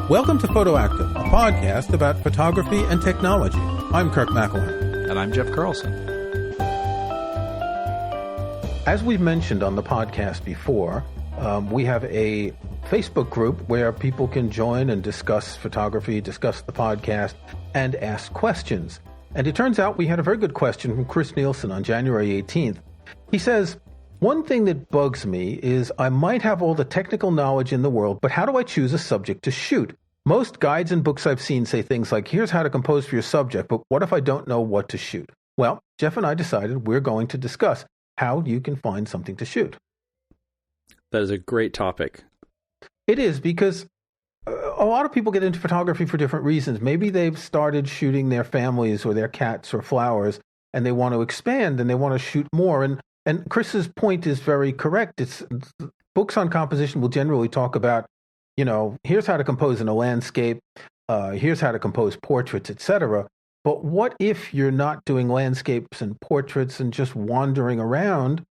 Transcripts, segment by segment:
Welcome to Photoactive, a podcast about photography and technology. I'm Kirk McElhone. And I'm Jeff Carlson. As we've mentioned on the podcast before, we have a Facebook group where people can join and discuss photography, discuss the podcast, and ask questions. And it turns out we had a very good question from Chris Nielsen on January 18th. He says, one thing that bugs me is I might have all the technical knowledge in the world, but how do I choose a subject to shoot? Most guides and books I've seen say things like, here's how to compose for your subject, but what if I don't know what to shoot? Well, Jeff and I decided we're going to discuss how you can find something to shoot. That is a great topic. It is, because a lot of people get into photography for different reasons. Maybe they've started shooting their families or their cats or flowers, and they want to expand and they want to shoot more. And Chris's point is very correct. Books on composition will generally talk about, here's how to compose in a landscape, here's how to compose portraits, etc. But what if you're not doing landscapes and portraits and just wandering around?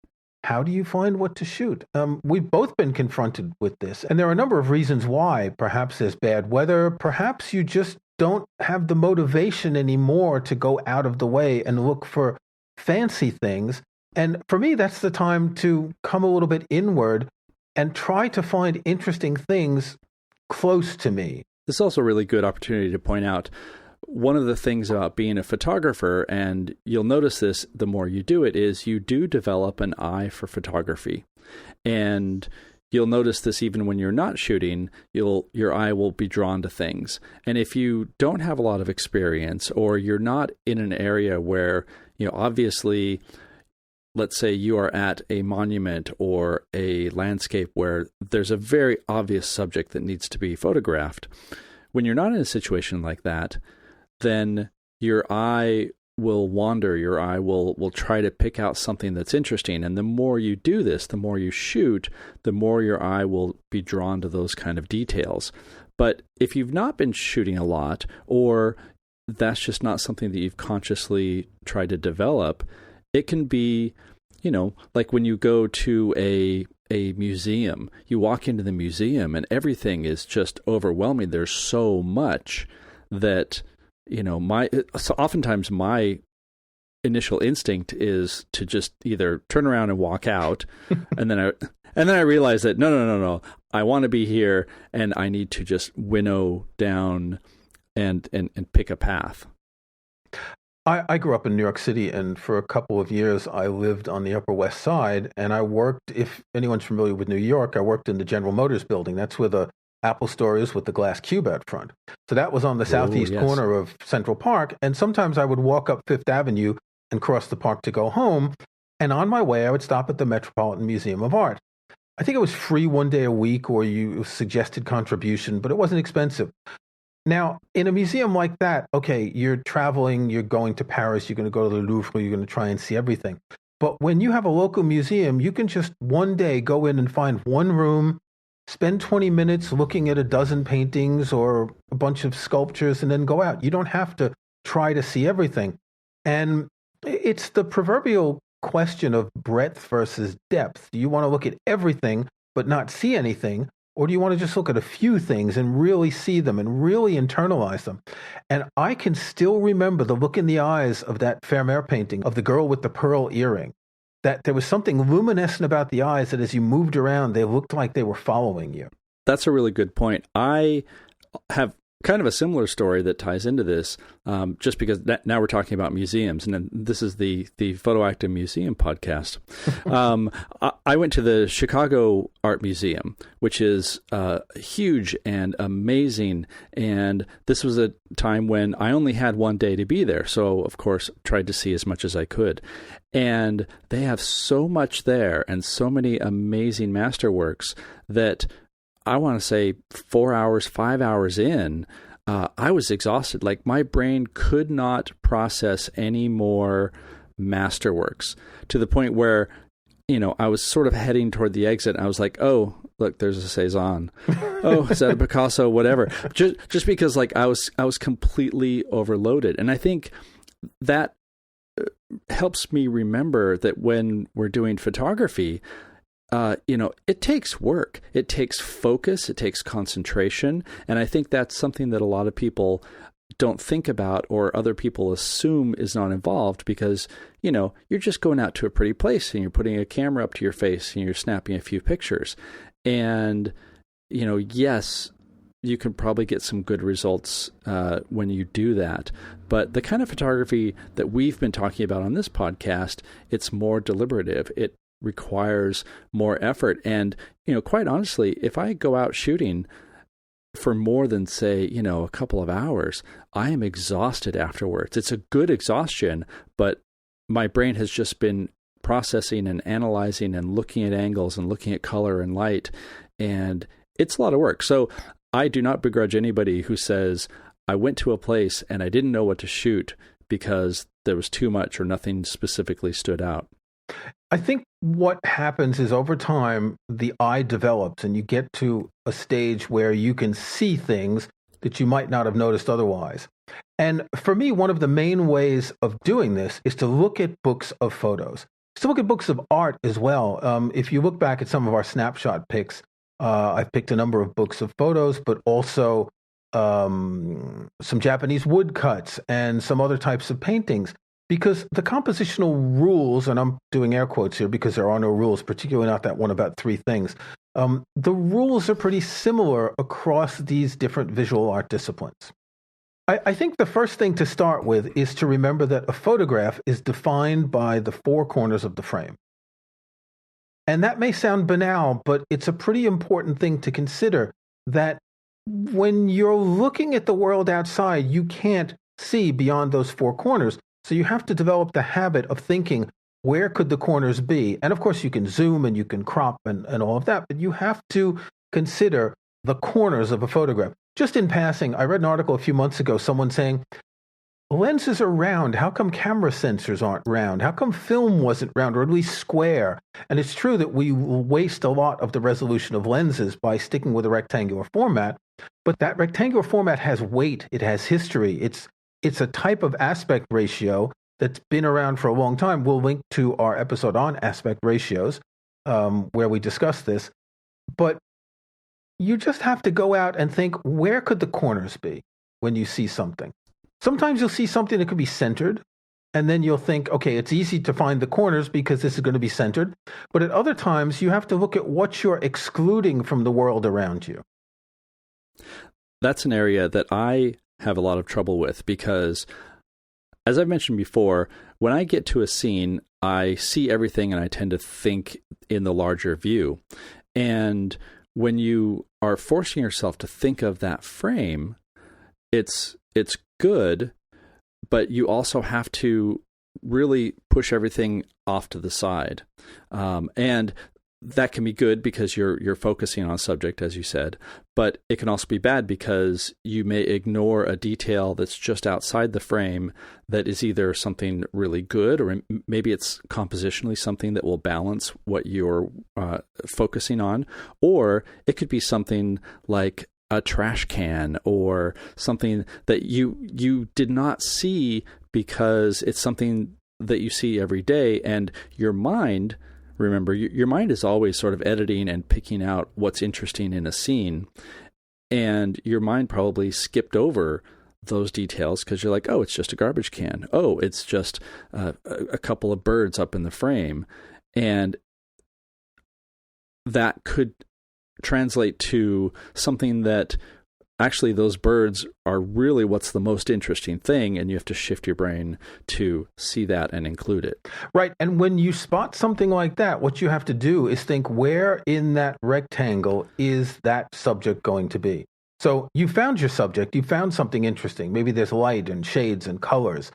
How do you find what to shoot? We've both been confronted with this, and there are a number of reasons why. Perhaps there's bad weather. Perhaps you just don't have the motivation anymore to go out of the way and look for fancy things. And for me, that's the time to come a little bit inward and try to find interesting things close to me. This is also a really good opportunity to point out one of the things about being a photographer, and you'll notice this the more you do it, is you do develop an eye for photography. And you'll notice this even when you're not shooting, your eye will be drawn to things. And if you don't have a lot of experience, or you're not in an area where, obviously, let's say you are at a monument or a landscape where there's a very obvious subject that needs to be photographed. When you're not in a situation like that, then your eye will wander, your eye will try to pick out something that's interesting. And the more you do this, the more you shoot, the more your eye will be drawn to those kind of details. But if you've not been shooting a lot, or that's just not something that you've consciously tried to develop, it can be, like when you go to a museum, you walk into the museum and everything is just overwhelming. There's so much that, so oftentimes my initial instinct is to just either turn around and walk out, and then I realize that no, I want to be here, and I need to just winnow down and pick a path. I grew up in New York City, and for a couple of years, I lived on the Upper West Side, and I worked, if anyone's familiar with New York, I worked in the General Motors building. That's where the Apple store is with the glass cube out front. So that was on the southeast corner of Central Park, and sometimes I would walk up Fifth Avenue and cross the park to go home, and on my way, I would stop at the Metropolitan Museum of Art. I think it was free one day a week, or you suggested contribution, but it wasn't expensive. Now, in a museum like that, okay, you're traveling, you're going to Paris, you're going to go to the Louvre, you're going to try and see everything. But when you have a local museum, you can just one day go in and find one room, spend 20 minutes looking at a dozen paintings or a bunch of sculptures, and then go out. You don't have to try to see everything. And it's the proverbial question of breadth versus depth. Do you want to look at everything but not see anything? Or do you want to just look at a few things and really see them and really internalize them? And I can still remember the look in the eyes of that Vermeer painting of the girl with the pearl earring, that there was something luminescent about the eyes that as you moved around, they looked like they were following you. That's a really good point. I have kind of a similar story that ties into this, just because now we're talking about museums, and then this is the Photoactive Museum podcast. I went to the Chicago Art Museum, which is huge and amazing, and this was a time when I only had one day to be there, so of course tried to see as much as I could. And they have so much there and so many amazing masterworks that I want to say 4 hours, 5 hours in, I was exhausted. Like my brain could not process any more masterworks, to the point where, I was sort of heading toward the exit. And I was like, oh, look, there's a Cezanne. Oh, is that a Picasso? Whatever. Just because I was completely overloaded. And I think that helps me remember that when we're doing photography, it takes work. It takes focus. It takes concentration. And I think that's something that a lot of people don't think about, or other people assume is not involved, because, you're just going out to a pretty place and you're putting a camera up to your face and you're snapping a few pictures. And, yes, you can probably get some good results when you do that. But the kind of photography that we've been talking about on this podcast, it's more deliberative. It requires more effort. And, quite honestly, if I go out shooting for more than, say, a couple of hours, I am exhausted afterwards. It's a good exhaustion, but my brain has just been processing and analyzing and looking at angles and looking at color and light. And it's a lot of work. So I do not begrudge anybody who says, I went to a place and I didn't know what to shoot because there was too much or nothing specifically stood out. I think what happens is over time, the eye develops and you get to a stage where you can see things that you might not have noticed otherwise. And for me, one of the main ways of doing this is to look at books of photos, to look at books of art as well. If you look back at some of our snapshot picks, I've picked a number of books of photos, but also some Japanese woodcuts and some other types of paintings. Because the compositional rules, and I'm doing air quotes here because there are no rules, particularly not that one about three things. The rules are pretty similar across these different visual art disciplines. I think the first thing to start with is to remember that a photograph is defined by the four corners of the frame. And that may sound banal, but it's a pretty important thing to consider, that when you're looking at the world outside, you can't see beyond those four corners. So you have to develop the habit of thinking, where could the corners be? And of course, you can zoom and you can crop and all of that, but you have to consider the corners of a photograph. Just in passing, I read an article a few months ago, someone saying, lenses are round. How come camera sensors aren't round? How come film wasn't round, or at least square? And it's true that we waste a lot of the resolution of lenses by sticking with a rectangular format, but that rectangular format has weight. It has history. It's a type of aspect ratio that's been around for a long time. We'll link to our episode on aspect ratios where we discuss this. But you just have to go out and think, where could the corners be when you see something? Sometimes you'll see something that could be centered, and then you'll think, okay, it's easy to find the corners because this is going to be centered. But at other times, you have to look at what you're excluding from the world around you. That's an area that I have a lot of trouble with because, as I've mentioned before, when I get to a scene, I see everything and I tend to think in the larger view. And when you are forcing yourself to think of that frame, it's good, but you also have to really push everything off to the side. And that can be good because you're focusing on a subject, as you said, but it can also be bad because you may ignore a detail that's just outside the frame that is either something really good, or maybe it's compositionally something that will balance what you're focusing on, or it could be something like a trash can or something that you did not see because it's something that you see every day, and your mind. Remember, your mind is always sort of editing and picking out what's interesting in a scene. And your mind probably skipped over those details because you're like, oh, it's just a garbage can. Oh, it's just a couple of birds up in the frame. And that could translate to something that actually those birds are really what's the most interesting thing, and you have to shift your brain to see that and include it. Right. And when you spot something like that, what you have to do is think, where in that rectangle is that subject going to be? So you found your subject, you found something interesting. Maybe there's light and shades and colors.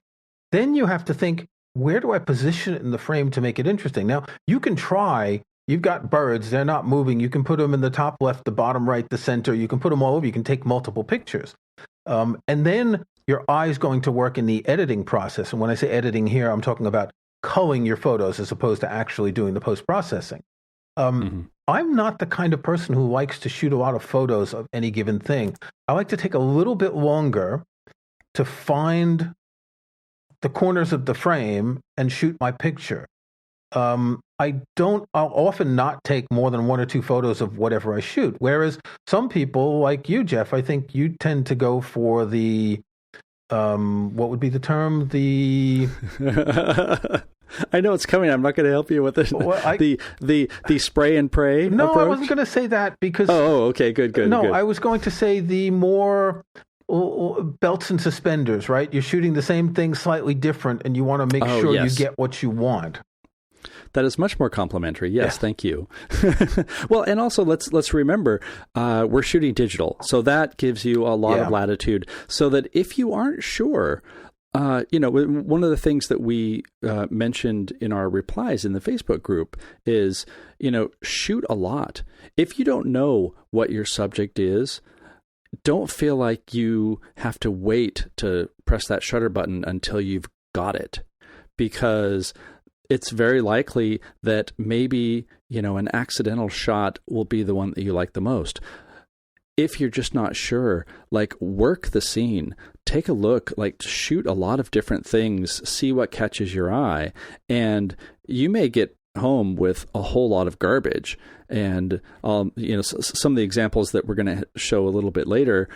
Then you have to think, where do I position it in the frame to make it interesting? Now, you can try. You've got birds, they're not moving. You can put them in the top left, the bottom right, the center. You can put them all over. You can take multiple pictures. And then your eye is going to work in the editing process. And when I say editing here, I'm talking about culling your photos as opposed to actually doing the post-processing. I'm not the kind of person who likes to shoot a lot of photos of any given thing. I like to take a little bit longer to find the corners of the frame and shoot my picture. I'll often not take more than one or two photos of whatever I shoot. Whereas some people like you, Jeff, I think you tend to go for the, what would be the term? The I know it's coming. I'm not going to help you with it. Well, the spray and pray No, approach? I wasn't going to say that because... Oh, okay, good. No, good. I was going to say the more belts and suspenders, right? You're shooting the same thing slightly different, and you want to make sure you get what you want. That is much more complimentary. Yes, thank you. Well, and also let's remember we're shooting digital, so that gives you a lot of latitude. So that if you aren't sure, one of the things that we mentioned in our replies in the Facebook group is, shoot a lot. If you don't know what your subject is, don't feel like you have to wait to press that shutter button until you've got it, because it's very likely that maybe, an accidental shot will be the one that you like the most. If you're just not sure, work the scene, take a look, shoot a lot of different things, see what catches your eye, and you may get home with a whole lot of garbage. And, some of the examples that we're going to show a little bit later,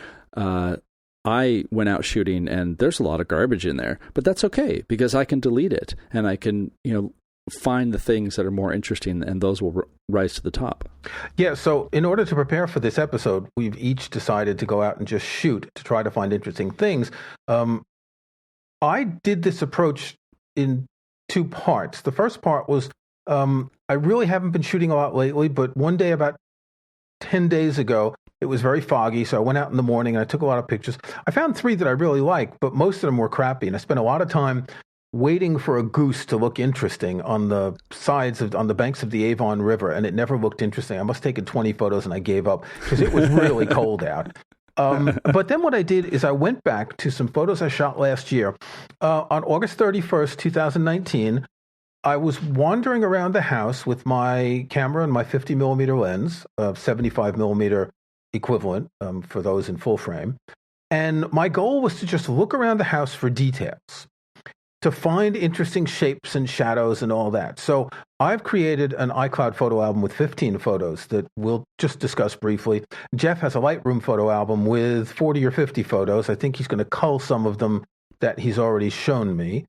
I went out shooting and there's a lot of garbage in there, but that's okay because I can delete it and I can, find the things that are more interesting and those will rise to the top. Yeah. So in order to prepare for this episode, we've each decided to go out and just shoot to try to find interesting things. I did this approach in two parts. The first part was, I really haven't been shooting a lot lately, but one day about 10 days ago, it was very foggy, so I went out in the morning and I took a lot of pictures. I found 3 that I really liked, but most of them were crappy, and I spent a lot of time waiting for a goose to look interesting on the on the banks of the Avon River, and it never looked interesting. I must have taken 20 photos and I gave up because it was really cold out. But then what I did is I went back to some photos I shot last year. On August 31st, 2019, I was wandering around the house with my camera and my 50 millimeter lens, 75 millimeter equivalent for those in full frame. And my goal was to just look around the house for details, to find interesting shapes and shadows and all that. So I've created an iCloud photo album with 15 photos that we'll just discuss briefly. Jeff has a Lightroom photo album with 40 or 50 photos. I think he's going to cull some of them that he's already shown me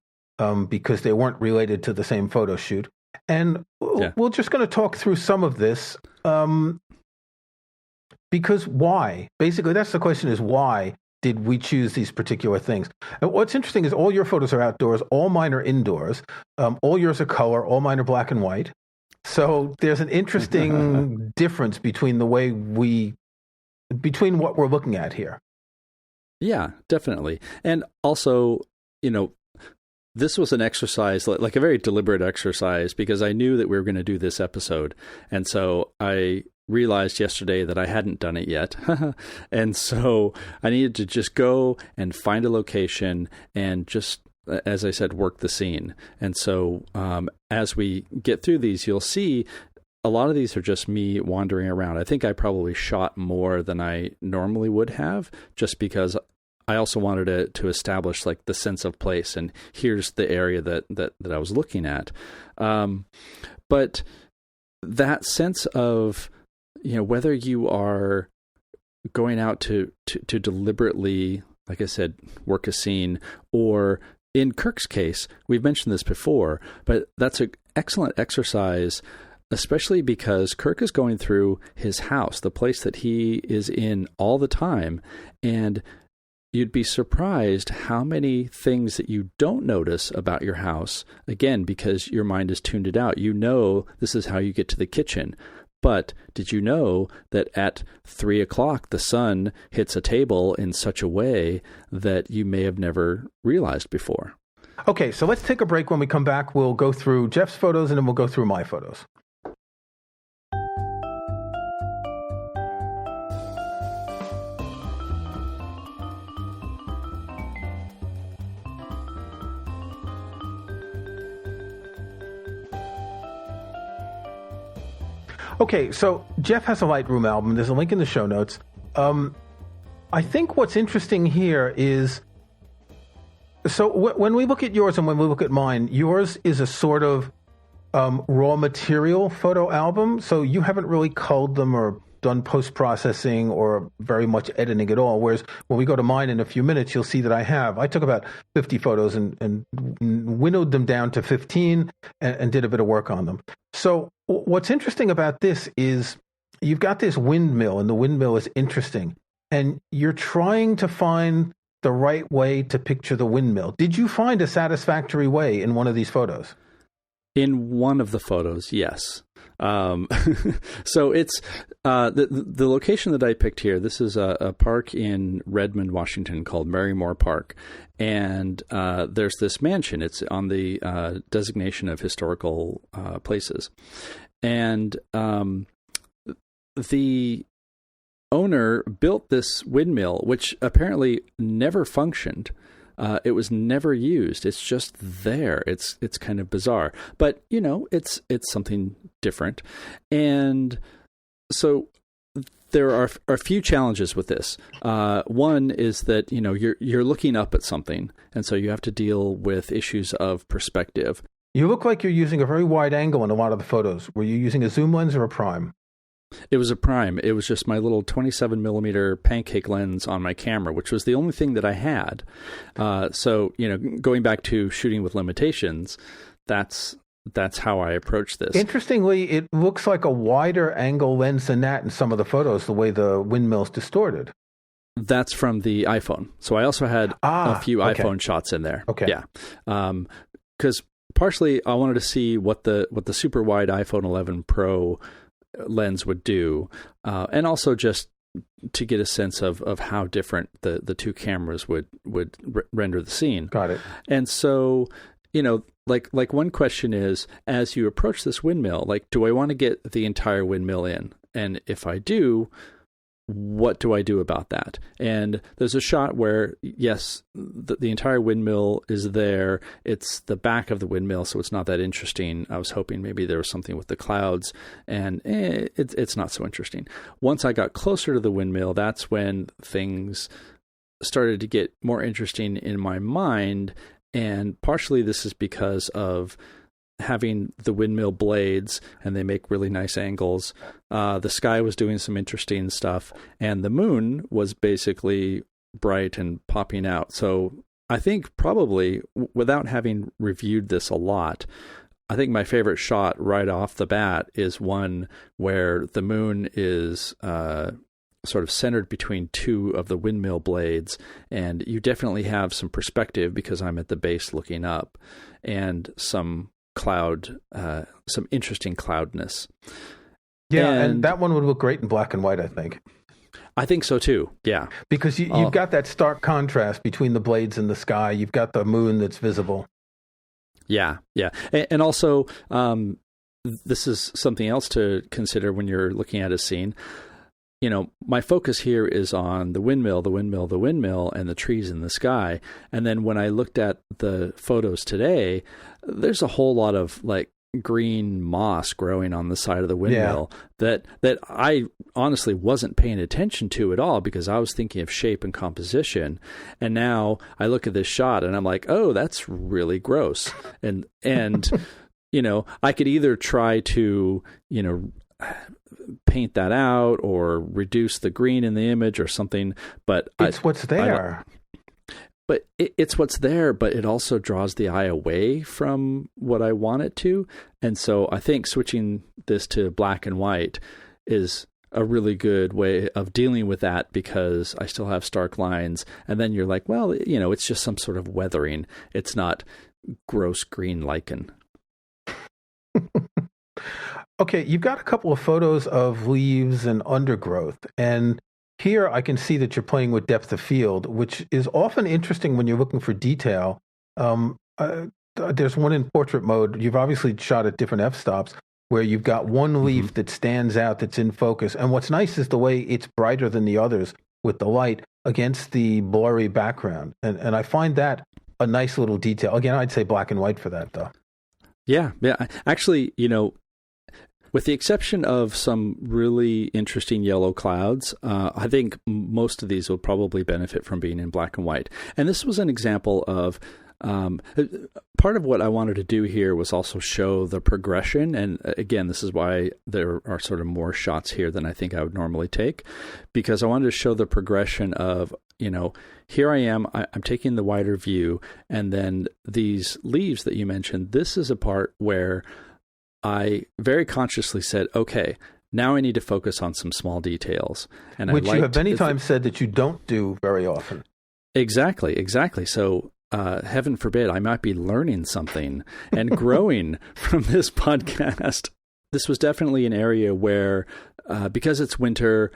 because they weren't related to the same photo shoot. And we're just going to talk through some of this because why? Basically, that's the question, is why did we choose these particular things? And what's interesting is all your photos are outdoors, all mine are indoors, all yours are color, all mine are black and white. So there's an interesting difference between between what we're looking at here. Yeah, definitely. And also, this was an exercise, like a very deliberate exercise, because I knew that we were going to do this episode. And so I realized yesterday that I hadn't done it yet. And so I needed to just go and find a location and just, as I said, work the scene. And so as we get through these, you'll see a lot of these are just me wandering around. I think I probably shot more than I normally would have, just because I also wanted to establish the sense of place, and here's the area that I was looking at. But that sense of, whether you are going out to deliberately, like I said, work a scene, or in Kirk's case, we've mentioned this before, but that's an excellent exercise, especially because Kirk is going through his house, the place that he is in all the time, and you'd be surprised how many things that you don't notice about your house, again, because your mind has tuned it out. This is how you get to the kitchen. But did you know that at 3 o'clock, the sun hits a table in such a way that you may have never realized before? Okay, so let's take a break. When we come back, we'll go through Jeff's photos and then we'll go through my photos. Okay, so Jeff has a Lightroom album. There's a link in the show notes. I think what's interesting here is, so when we look at yours and when we look at mine, yours is a sort of raw material photo album. So you haven't really culled them or done post-processing or very much editing at all. Whereas when we go to mine in a few minutes, you'll see that I took about 50 photos and winnowed them down to 15 and did a bit of work on them. So what's interesting about this is you've got this windmill, and the windmill is interesting. And you're trying to find the right way to picture the windmill. Did you find a satisfactory way in one of these photos? In one of the photos, yes. So it's the location that I picked here. This is a park in Redmond, Washington called Merrimore Park. And there's this mansion. It's on the designation of historical places. And the owner built this windmill, which apparently never functioned. It was never used. It's just there. It's kind of bizarre, but it's something different. And so there are a few challenges with this. One is that you're looking up at something, and so you have to deal with issues of perspective. You look like you're using a very wide angle in a lot of the photos. Were you using a zoom lens or a prime? It was a prime. It was just my little 27 millimeter pancake lens on my camera, which was the only thing that I had. So, going back to shooting with limitations, that's how I approach this. Interestingly, it looks like a wider angle lens than that in some of the photos, the way the windmill's distorted. That's from the iPhone. So I also had a few iPhone shots in there. Okay. Yeah. Because partially I wanted to see what the super wide iPhone 11 Pro lens would do, and also just to get a sense of how different the two cameras would render the scene. Got it. And so, like one question is, as you approach this windmill, do I want to get the entire windmill in? And if I do, what do I do about that? And there's a shot where, yes, the entire windmill is there. It's the back of the windmill, so it's not that interesting. I was hoping maybe there was something with the clouds, and it's not so interesting. Once I got closer to the windmill, that's when things started to get more interesting in my mind, and partially this is because of having the windmill blades, and they make really nice angles. The sky was doing some interesting stuff, and the moon was basically bright and popping out. So I think probably, without having reviewed this a lot, I think my favorite shot right off the bat is one where the moon is sort of centered between two of the windmill blades, and you definitely have some perspective because I'm at the base looking up, and some interesting cloudness. Yeah, and that one would look great in black and white, I think. I think so too, yeah. Because you've got that stark contrast between the blades and the sky. You've got the moon that's visible. Yeah. And also, this is something else to consider when you're looking at a scene. My focus here is on the windmill, and the trees in the sky. And then when I looked at the photos today, there's a whole lot of green moss growing on the side of the windmill that I honestly wasn't paying attention to at all because I was thinking of shape and composition. And now I look at this shot and I'm like, oh, that's really gross. And I could either try to, paint that out or reduce the green in the image or something, but it's what's there. But it's what's there, but it also draws the eye away from what I want it to. And so I think switching this to black and white is a really good way of dealing with that because I still have stark lines. And then you're like, well, it's just some sort of weathering. It's not gross green lichen. Okay, you've got a couple of photos of leaves and undergrowth, and here I can see that you're playing with depth of field, which is often interesting when you're looking for detail. There's one in portrait mode. You've obviously shot at different f-stops where you've got one leaf that stands out, that's in focus. And what's nice is the way it's brighter than the others with the light against the blurry background. And I find that a nice little detail. Again, I'd say black and white for that, though. Yeah. Actually, with the exception of some really interesting yellow clouds, I think most of these will probably benefit from being in black and white. And this was an example of Part of what I wanted to do here was also show the progression. And again, this is why there are sort of more shots here than I think I would normally take, because I wanted to show the progression of, here I am, I'm taking the wider view, and then these leaves that you mentioned, this is a part where I very consciously said, okay, now I need to focus on some small details. And Which you have many times said that you don't do very often. Exactly. So heaven forbid, I might be learning something and growing from this podcast. This was definitely an area where, because it's winter,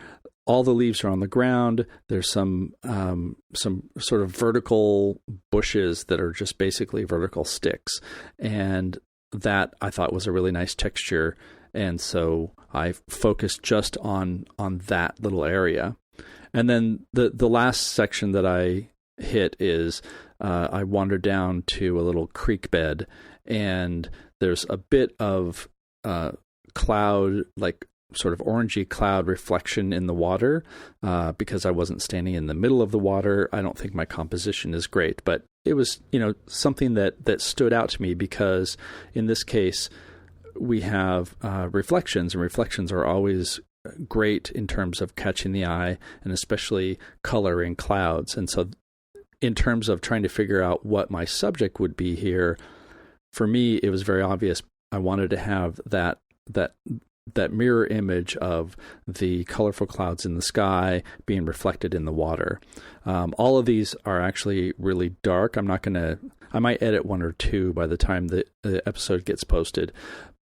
all the leaves are on the ground. There's some sort of vertical bushes that are just basically vertical sticks. And that I thought was a really nice texture. And so I focused just on that little area. And then the last section that I hit is I wandered down to a little creek bed, and there's a bit of cloud, like sort of orangey cloud reflection in the water, because I wasn't standing in the middle of the water. I don't think my composition is great, but it was, something that stood out to me, because in this case we have reflections, and reflections are always great in terms of catching the eye, and especially color in clouds. And so in terms of trying to figure out what my subject would be here, for me, it was very obvious. I wanted to have that mirror image of the colorful clouds in the sky being reflected in the water. All of these are actually really dark. I might edit one or two by the time the episode gets posted,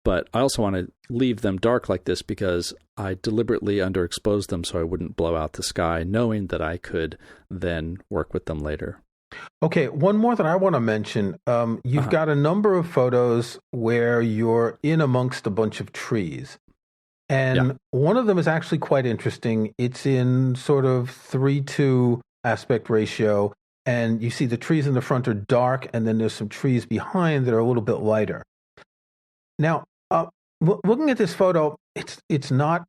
but I also want to leave them dark like this because I deliberately underexposed them so I wouldn't blow out the sky, knowing that I could then work with them later. Okay, one more that I want to mention. You've got a number of photos where you're in amongst a bunch of trees. And one of them is actually quite interesting. It's in sort of 3:2 aspect ratio. And you see the trees in the front are dark, and then there's some trees behind that are a little bit lighter. Now, looking at this photo, it's not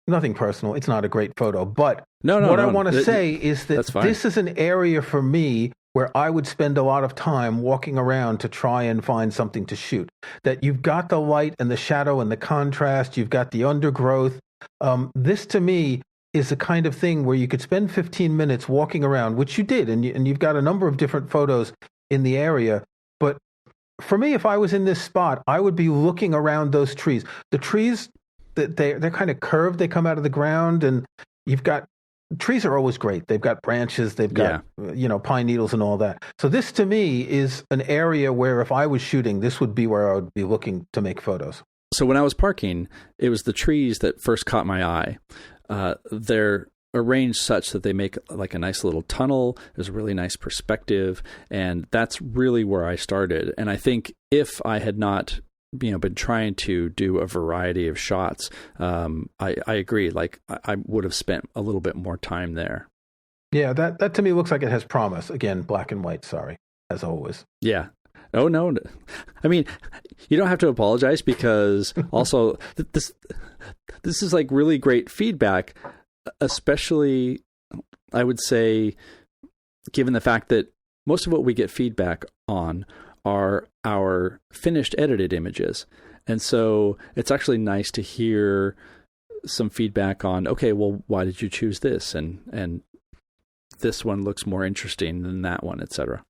nothing personal. It's not a great photo, but what I want to say is that this is an area for me where I would spend a lot of time walking around to try and find something to shoot. That you've got the light and the shadow and the contrast, you've got the undergrowth. This to me is the kind of thing where you could spend 15 minutes walking around, which you did, and you've got a number of different photos in the area. But for me, if I was in this spot, I would be looking around those trees. The trees, they're kind of curved. They come out of the ground, and you've got trees are always great. They've got branches. They've got pine needles and all that. So this to me is an area where if I was shooting, this would be where I would be looking to make photos. So when I was parking, it was the trees that first caught my eye. They're arranged such that they make like a nice little tunnel. There's a really nice perspective, and that's really where I started. And I think if I had not been trying to do a variety of shots, I agree. Like I would have spent a little bit more time there. Yeah, that to me looks like it has promise. Again, black and white. Sorry, as always. Yeah. Oh no. I mean, you don't have to apologize, because also this is like really great feedback, especially I would say, given the fact that most of what we get feedback on are our finished edited images. And so it's actually nice to hear some feedback on, okay, well, why did you choose this? And this one looks more interesting than that one, etc.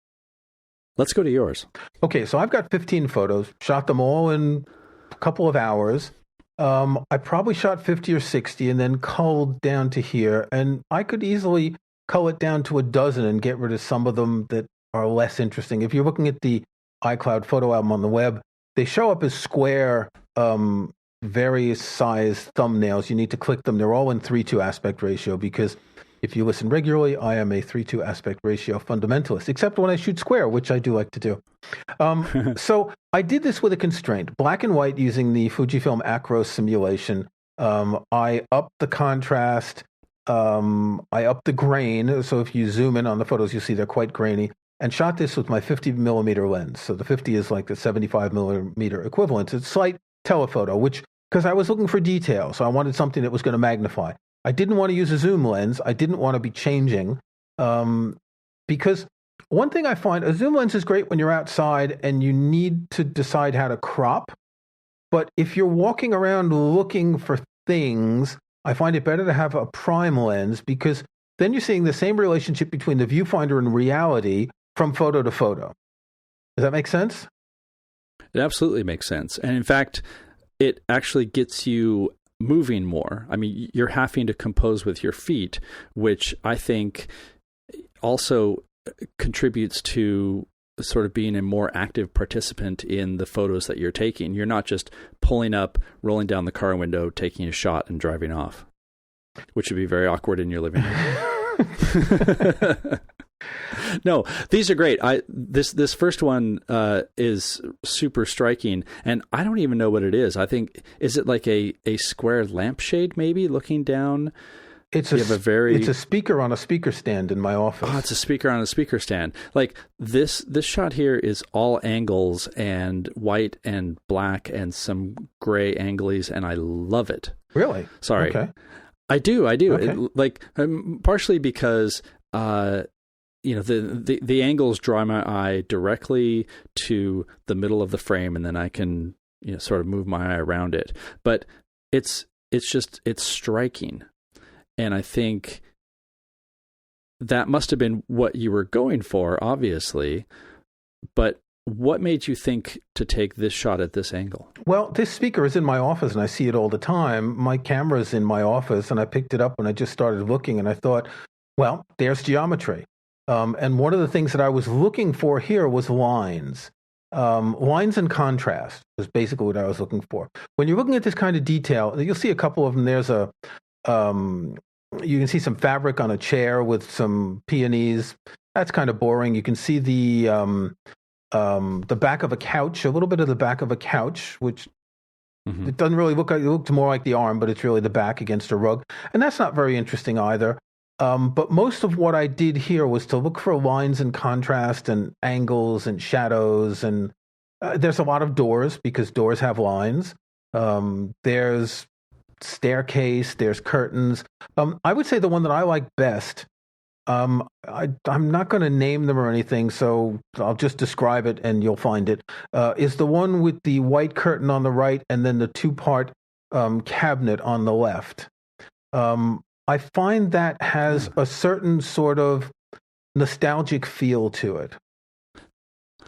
Let's go to yours. Okay, so I've got 15 photos, shot them all in a couple of hours. I probably shot 50 or 60 and then culled down to here. And I could easily cull it down to a dozen and get rid of some of them that are less interesting. If you're looking at the iCloud photo album on the web, they show up as square, various size thumbnails. You need to click them. They're all in 3:2 aspect ratio, because if you listen regularly, I am a 3:2 aspect ratio fundamentalist, except when I shoot square, which I do like to do. So I did this with a constraint, black and white using the Fujifilm Acros simulation. I upped the contrast. I upped the grain. So if you zoom in on the photos, you'll see they're quite grainy. And shot this with my 50 millimeter lens. So the 50 is like the 75 millimeter equivalent. It's slight telephoto, because I was looking for detail. So I wanted something that was going to magnify. I didn't want to use a zoom lens. I didn't want to be changing, because One thing I find, a zoom lens is great when you're outside and you need to decide how to crop. But if you're walking around looking for things, I find it better to have a prime lens because then you're seeing the same relationship between the viewfinder and reality from photo to photo. Does that make sense? It absolutely makes sense. And in fact, it actually gets you moving more. I mean, you're having to compose with your feet, which I think also contributes to sort of being a more active participant in the photos that you're taking. You're not just pulling up, rolling down the car window, taking a shot and driving off, which would be very awkward in your living room. No, these are great. This first one is super striking, and I don't even know what it is. I think, is it like a square lampshade maybe looking down? It's a speaker on a speaker stand in my office. Oh, it's a speaker on a speaker stand. Like this shot here is all angles and white and black and some gray anglies, and I love it. Really? Sorry. Okay. I do. Okay. Partially because the angles draw my eye directly to the middle of the frame, and then I can sort of move my eye around it. But it's striking. And I think that must have been what you were going for, obviously. But what made you think to take this shot at this angle? Well, this speaker is in my office, and I see it all the time. My camera's in my office, and I picked it up, and I just started looking, and I thought, well, there's geometry. And one of the things that I was looking for here was lines. Lines and contrast was basically what I was looking for. When you're looking at this kind of detail, you'll see a couple of them. There's you can see some fabric on a chair with some peonies. That's kind of boring. You can see the back of a couch, a little bit of the back of a couch, which it doesn't really look like, it looks more like the arm, but it's really the back against a rug. And that's not very interesting either. But most of what I did here was to look for lines and contrast and angles and shadows. And there's a lot of doors because doors have lines. There's staircase, there's curtains. I would say the one that I like best, I'm not going to name them or anything, so I'll just describe it and you'll find it, is the one with the white curtain on the right and then the two-part cabinet on the left. I find that has a certain sort of nostalgic feel to it.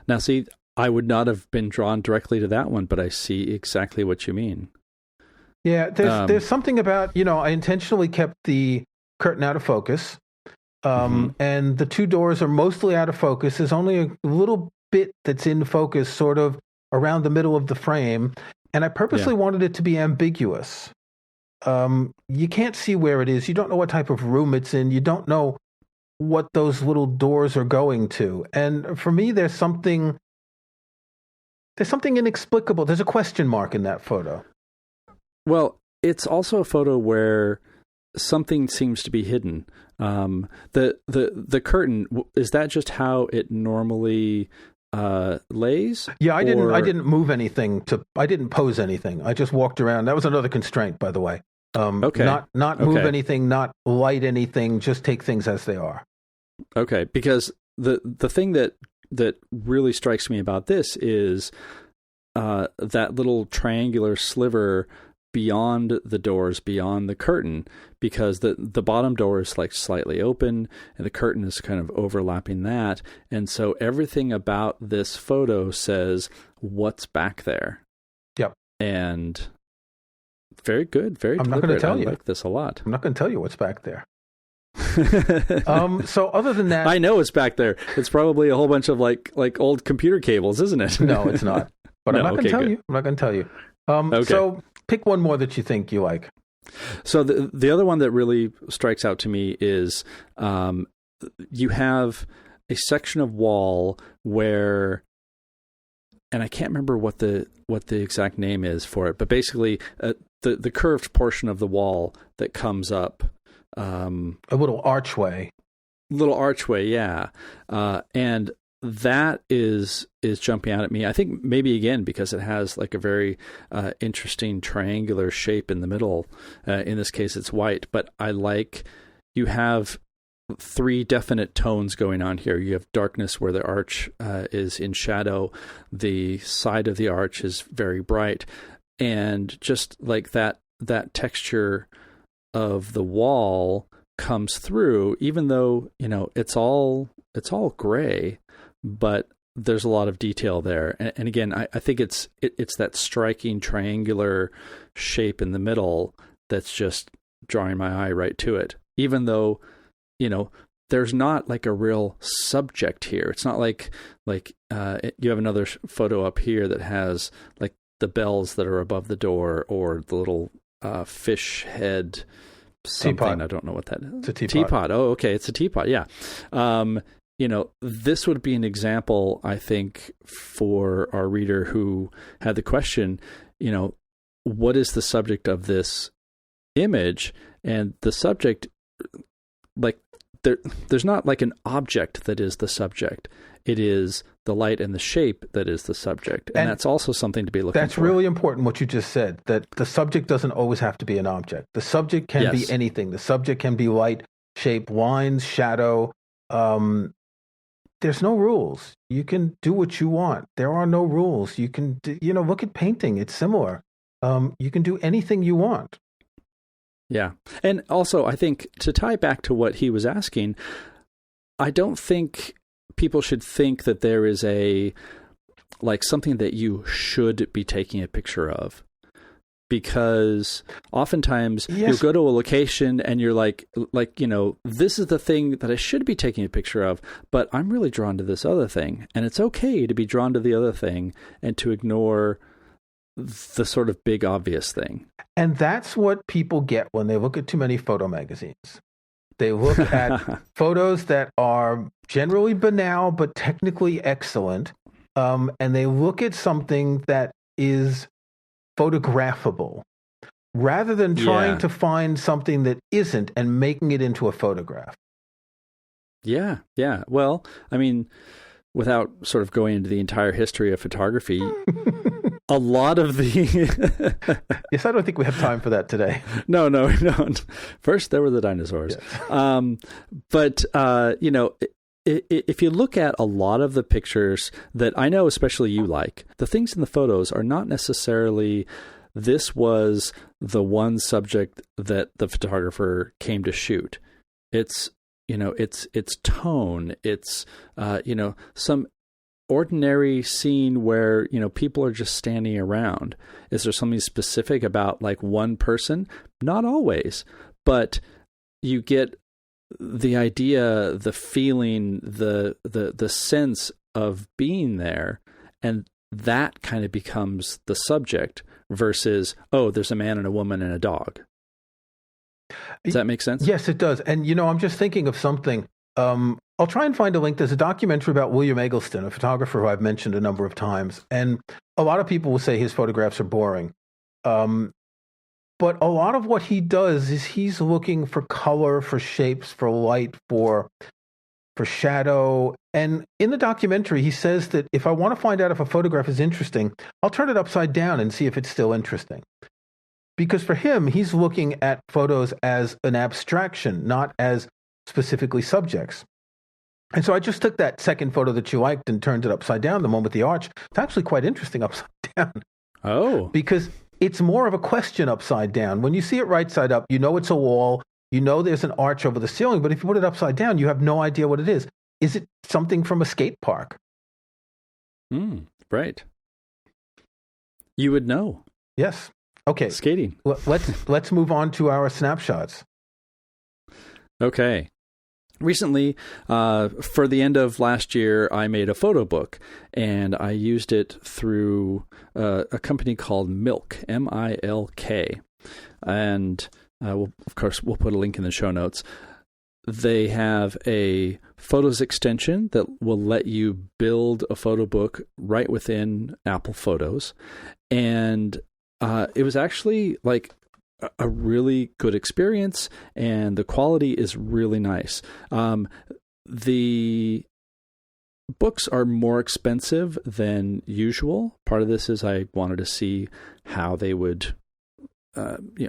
Now, see, I would not have been drawn directly to that one, but I see exactly what you mean. Yeah, there's something about, I intentionally kept the curtain out of focus, and the two doors are mostly out of focus. There's only a little bit that's in focus sort of around the middle of the frame, and I purposely wanted it to be ambiguous. You can't see where it is. You don't know what type of room it's in. You don't know what those little doors are going to. And for me, there's something inexplicable. There's a question mark in that photo. Well, it's also a photo where something seems to be hidden. The curtain, is that just how it normally lays? Yeah, I didn't move anything I didn't pose anything. I just walked around. That was another constraint, by the way. Okay. Not move anything, not light anything, just take things as they are. Okay, because the thing that really strikes me about this is that little triangular sliver beyond the doors, beyond the curtain, because the bottom door is like slightly open and the curtain is kind of overlapping that. And so everything about this photo says what's back there. Yep. And very good. Very I'm not going to tell you. I like this a lot. I'm not going to tell you what's back there. So other than that, I know it's back there. It's probably a whole bunch of like old computer cables, isn't it? No, it's not. But No, I'm not going to tell good. you. I'm not going to tell you. Okay. So pick one more that you think you like. So the other one that really strikes out to me is you have a section of wall where, and I can't remember what the exact name is for it, but basically the curved portion of the wall that comes up. A little archway. Little archway, yeah. And that is jumping out at me. I think maybe again because it has like a very interesting triangular shape in the middle. In this case, it's white, but I like you have three definite tones going on here. You have darkness where the arch is in shadow. The side of the arch is very bright. And just like that texture of the wall comes through, even though, it's all gray, but there's a lot of detail there. And again, I think it's that striking triangular shape in the middle that's just drawing my eye right to it. Even though, there's not like a real subject here. It's not like you have another photo up here that has like the bells that are above the door, or the little fish head something. Teapot. I don't know what that is. It's a teapot. Teapot. Oh, okay. It's a teapot. Yeah. This would be an example, I think, for our reader who had the question, what is the subject of this image? And the subject, like, there's not like an object that is the subject. It is the light and the shape that is the subject. And that's also something to be looking for. That's really important, what you just said, that the subject doesn't always have to be an object. The subject can be anything. The subject can be light, shape, lines, shadow. There's no rules. You can do what you want. There are no rules. You can, look at painting. It's similar. You can do anything you want. Yeah. And also, I think to tie back to what he was asking, I don't think people should think that there is something that you should be taking a picture of. Because oftentimes you'll go to a location and you're like, this is the thing that I should be taking a picture of, but I'm really drawn to this other thing. And it's okay to be drawn to the other thing and to ignore the sort of big obvious thing. And that's what people get when they look at too many photo magazines. They look at photos that are generally banal, but technically excellent. And they look at something that is photographable rather than trying to find something that isn't and making it into a photograph. Yeah. Yeah. Well, I mean, without sort of going into the entire history of photography, a lot of the... Yes, I don't think we have time for that today. No, we don't. First, there were the dinosaurs. Yes. If you look at a lot of the pictures that I know, especially you like, the things in the photos are not necessarily, this was the one subject that the photographer came to shoot. It's, it's tone. It's, some ordinary scene where, people are just standing around. Is there something specific about like one person? Not always, but you get the idea, the feeling, the sense of being there, and that kind of becomes the subject versus, there's a man and a woman and a dog. Does that make sense? Yes, it does. And, I'm just thinking of something. I'll try and find a link. There's a documentary about William Eggleston, a photographer who I've mentioned a number of times. And a lot of people will say his photographs are boring. But a lot of what he does is he's looking for color, for shapes, for light, for shadow. And in the documentary, he says that if I want to find out if a photograph is interesting, I'll turn it upside down and see if it's still interesting. Because for him, he's looking at photos as an abstraction, not as specifically subjects. And so I just took that second photo that you liked and turned it upside down, the one with the arch. It's actually quite interesting upside down. Oh. Because it's more of a question upside down. When you see it right side up, it's a wall, there's an arch over the ceiling, but if you put it upside down, you have no idea what it is. Is it something from a skate park? Right. You would know. Yes. Okay. Skating. Let's move on to our snapshots. Okay. Recently, for the end of last year, I made a photo book, and I used it through a company called Milk, M-I-L-K. And of course, we'll put a link in the show notes. They have a Photos extension that will let you build a photo book right within Apple Photos. And it was actually like a really good experience, and the quality is really nice. The books are more expensive than usual. Part of this is I wanted to see how they would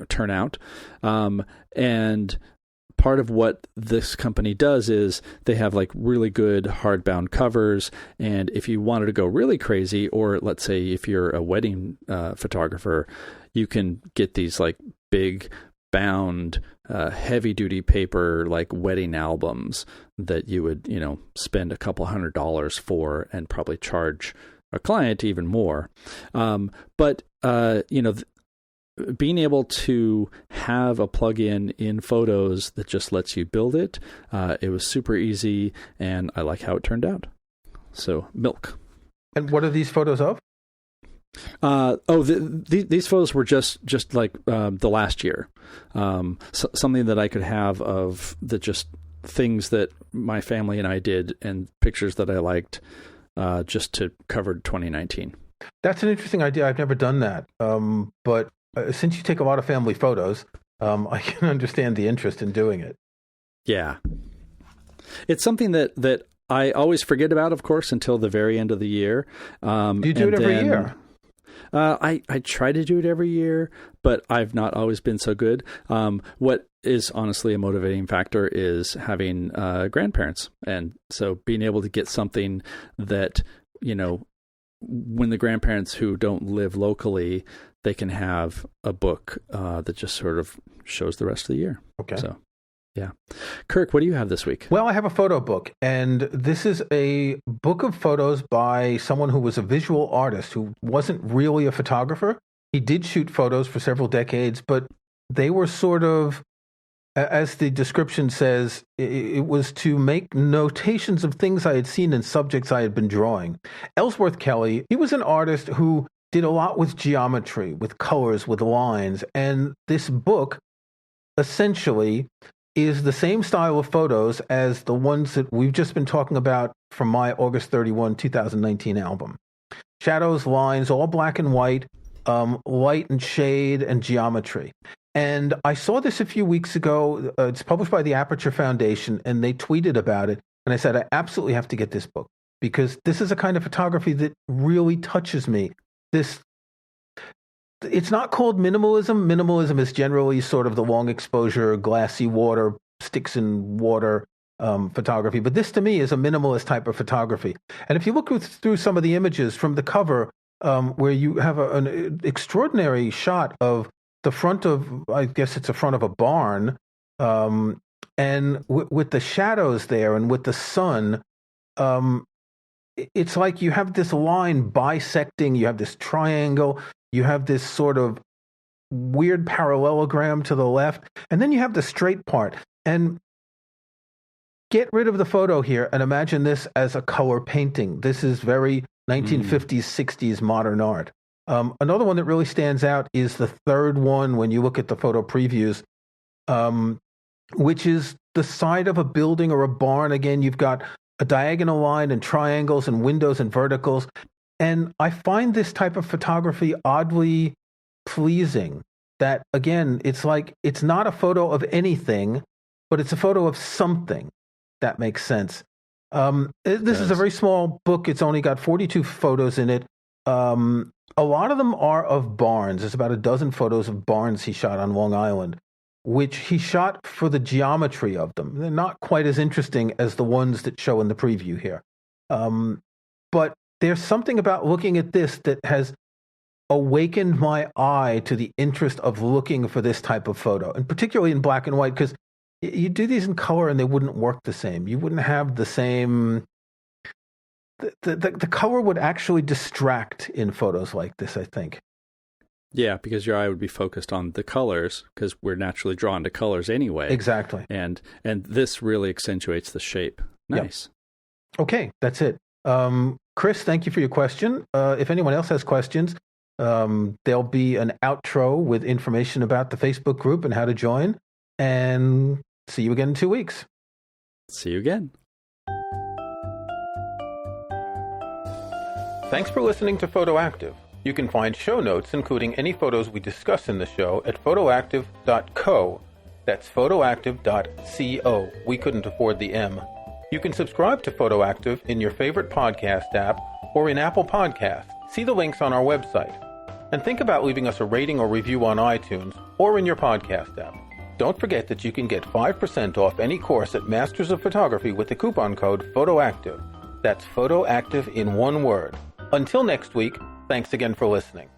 turn out. part of what this company does is they have like really good hardbound covers. And if you wanted to go really crazy, or let's say if you're a wedding photographer, you can get these like big bound heavy duty paper like wedding albums that you would, spend a couple $100s for and probably charge a client even more. But being able to have a plugin in Photos that just lets you build it, it was super easy, and I like how it turned out. So, milk. And what are these photos of? These photos were just like the last year. Something that I could have of just things that my family and I did, and pictures that I liked, just to cover 2019. That's an interesting idea. I've never done that. But since you take a lot of family photos, I can understand the interest in doing it. Yeah. It's something that I always forget about, of course, until the very end of the year. Do you do it every year? I try to do it every year, but I've not always been so good. What is honestly a motivating factor is having grandparents. And so being able to get something that, when the grandparents who don't live locally, they can have a book that just sort of shows the rest of the year. Okay. So, yeah. Kirk, what do you have this week? Well, I have a photo book, and this is a book of photos by someone who was a visual artist who wasn't really a photographer. He did shoot photos for several decades, but they were sort of, as the description says, it was to make notations of things I had seen in subjects I had been drawing. Ellsworth Kelly, he was an artist who did a lot with geometry, with colors, with lines, and this book essentially is the same style of photos as the ones that we've just been talking about from my August 31, 2019 album. Shadows, lines, all black and white, light and shade and geometry. And I saw this a few weeks ago. It's published by the Aperture Foundation, and they tweeted about it. And I said, I absolutely have to get this book because this is a kind of photography that really touches me. It's not called minimalism. Minimalism is generally sort of the long exposure, glassy water, sticks in water photography. But this to me is a minimalist type of photography. And if you look through some of the images from the cover, where you have an extraordinary shot of the front of, I guess it's the front of a barn, and with the shadows there and with the sun, it's like you have this line bisecting, you have this triangle, you have this sort of weird parallelogram to the left, and then you have the straight part. And get rid of the photo here and imagine this as a color painting. This is very 1950s, 60s modern art. Another one that really stands out is the third one when you look at the photo previews, which is the side of a building or a barn. Again, you've got a diagonal line and triangles and windows and verticals. And I find this type of photography oddly pleasing. That, again, it's like it's not a photo of anything, but it's a photo of something. That makes sense. This is a very small book. It's only got 42 photos in it. A lot of them are of barns. There's about a dozen photos of barns he shot on Long Island, which he shot for the geometry of them. They're not quite as interesting as the ones that show in the preview here. But there's something about looking at this that has awakened my eye to the interest of looking for this type of photo, and particularly in black and white, because you do these in color and they wouldn't work the same. You wouldn't have the same... The color would actually distract in photos like this, I think. Yeah, because your eye would be focused on the colors, because we're naturally drawn to colors anyway. Exactly. And this really accentuates the shape. Nice. Yep. Okay, that's it. Chris, thank you for your question. If anyone else has questions, there'll be an outro with information about the Facebook group and how to join. And see you again in 2 weeks. See you again. Thanks for listening to Photoactive. You can find show notes, including any photos we discuss in the show, at photoactive.co. That's photoactive.co. We couldn't afford the M. You can subscribe to Photoactive in your favorite podcast app or in Apple Podcasts. See the links on our website. And think about leaving us a rating or review on iTunes or in your podcast app. Don't forget that you can get 5% off any course at Masters of Photography with the coupon code PHOTOACTIVE. That's PHOTOACTIVE in one word. Until next week, thanks again for listening.